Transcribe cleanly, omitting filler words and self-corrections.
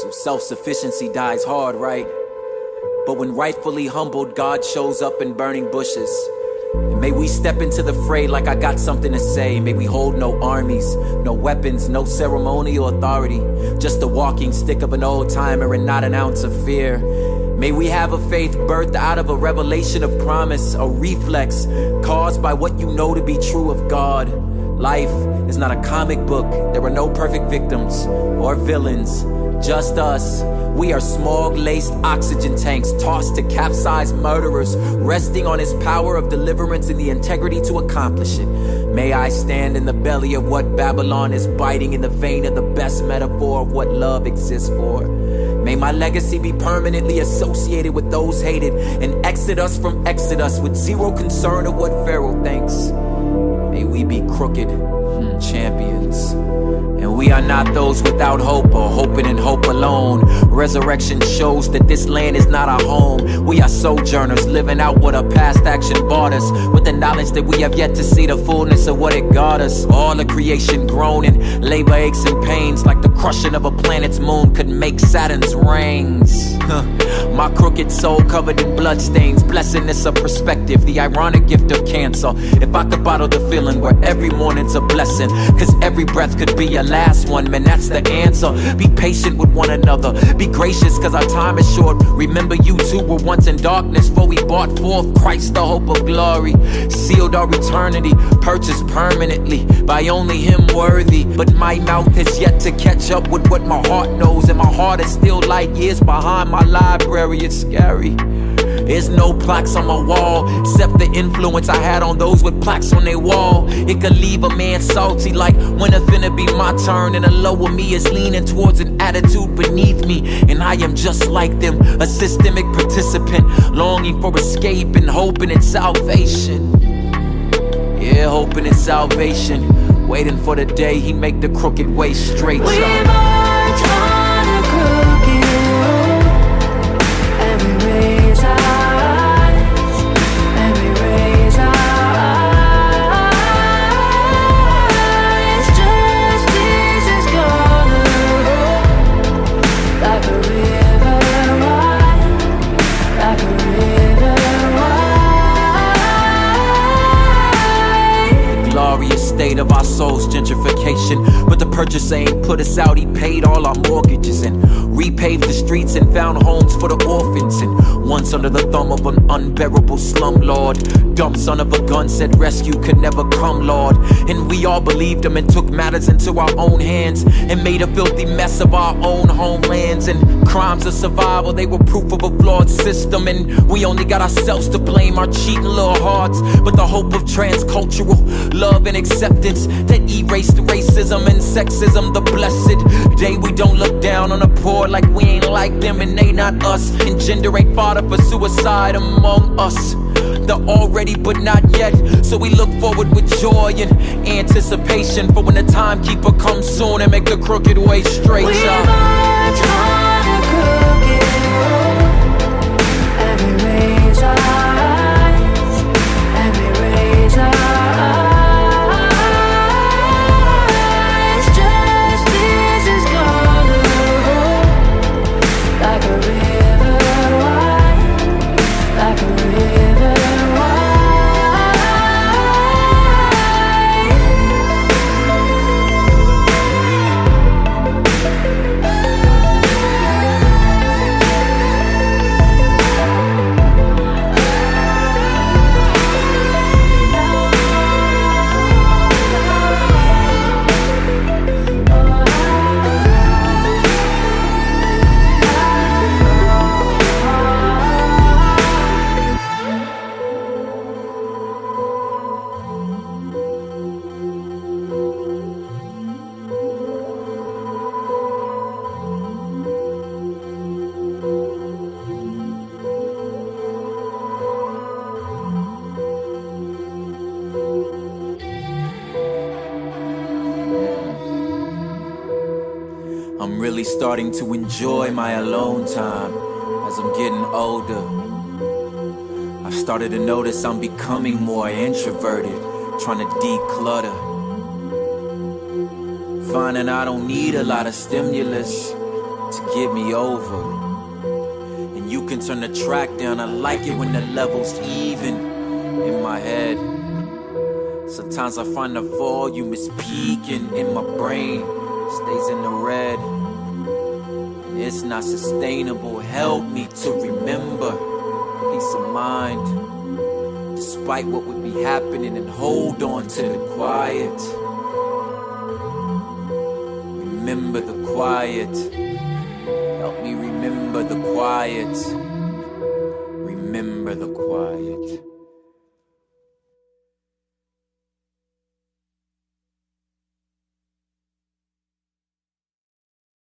So self-sufficiency dies hard, right? But when rightfully humbled, God shows up in burning bushes. And may we step into the fray like I got something to say. May we hold no armies, no weapons, no ceremonial authority. Just a walking stick of an old timer and not an ounce of fear. May we have a faith birthed out of a revelation of promise, a reflex caused by what you know to be true of God. Life is not a comic book. There are no perfect victims or villains, just us. We are smog-laced oxygen tanks tossed to capsize murderers, resting on his power of deliverance and the integrity to accomplish it. May I stand in the belly of what Babylon is biting, in the vein of the best metaphor of what love exists for. May my legacy be permanently associated with those hated and exit us from Exodus with zero concern of what Pharaoh thinks. May we be crooked champions. And we are not those without hope or hoping in hope alone. Resurrection shows that this land is not our home. We are sojourners living out what our past action bought us, with the knowledge that we have yet to see the fullness of what it got us. All of creation groaning, labor aches and pains, like the crushing of a planet's moon could make Saturn's rings. My crooked soul covered in bloodstains, blessedness of perspective, the ironic gift of cancer. If I could bottle the feeling where every morning's a blessing, cause every breath could be your last one, man, that's the answer. Be patient with one another, be gracious cause our time is short. Remember you two were once in darkness, for we brought forth Christ the hope of glory. Sealed our eternity, purchased permanently by only him worthy. But my mouth has yet to catch up with what my heart knows, and my heart is still light years behind my library. It's scary. There's no plaques on my wall, except the influence I had on those with plaques on their wall. It could leave a man salty, like when it finna be my turn, and a lower me is leaning towards an attitude beneath me. And I am just like them, a systemic participant, longing for escape and hoping in salvation. Yeah, hoping in salvation, waiting for the day he make the crooked way straight. We march on a crooked road, and we raise our eyes, and we raise our eyes. Justice is gonna roll like a river wide, like a river wide. The glorious state of our souls, gentrification, but the purchaser ain't put us out. He paid all our mortgages and repaved the streets and found homes for the orphans. And once under the thumb of an unbearable slumlord, dumb son of a gun said rescue could never come, Lord. And we all believed him and took matters into our own hands and made a filthy mess of our own homelands. And crimes of survival, they were proof of a flawed system, and we only got ourselves to blame, our cheating little hearts. But the hope of transcultural love and acceptance that erased racism and sexism, the blessed day we don't look down on the poor like we ain't like them and they not us. And gender ain't fodder for suicide among us, the already but not yet. So we look forward with joy and anticipation for when the timekeeper comes soon and make the crooked way straight. We march on a crooked road, and we raise our eyes, and we raise our eyes. Justice is gonna roll like a river wide, like a river wide. I'm really starting to enjoy my alone time as I'm getting older. I've started to notice I'm becoming more introverted, trying to declutter. Finding I don't need a lot of stimulus, to get me over. And you can turn the track down, I like it when the level's even in my head. Sometimes I find the volume is peaking in my brain, stays in the red. And it's not sustainable, help me to remember peace of mind, despite what would be happening, and hold on to the quiet. Remember the quiet, help me remember the quiet. Remember the quiet.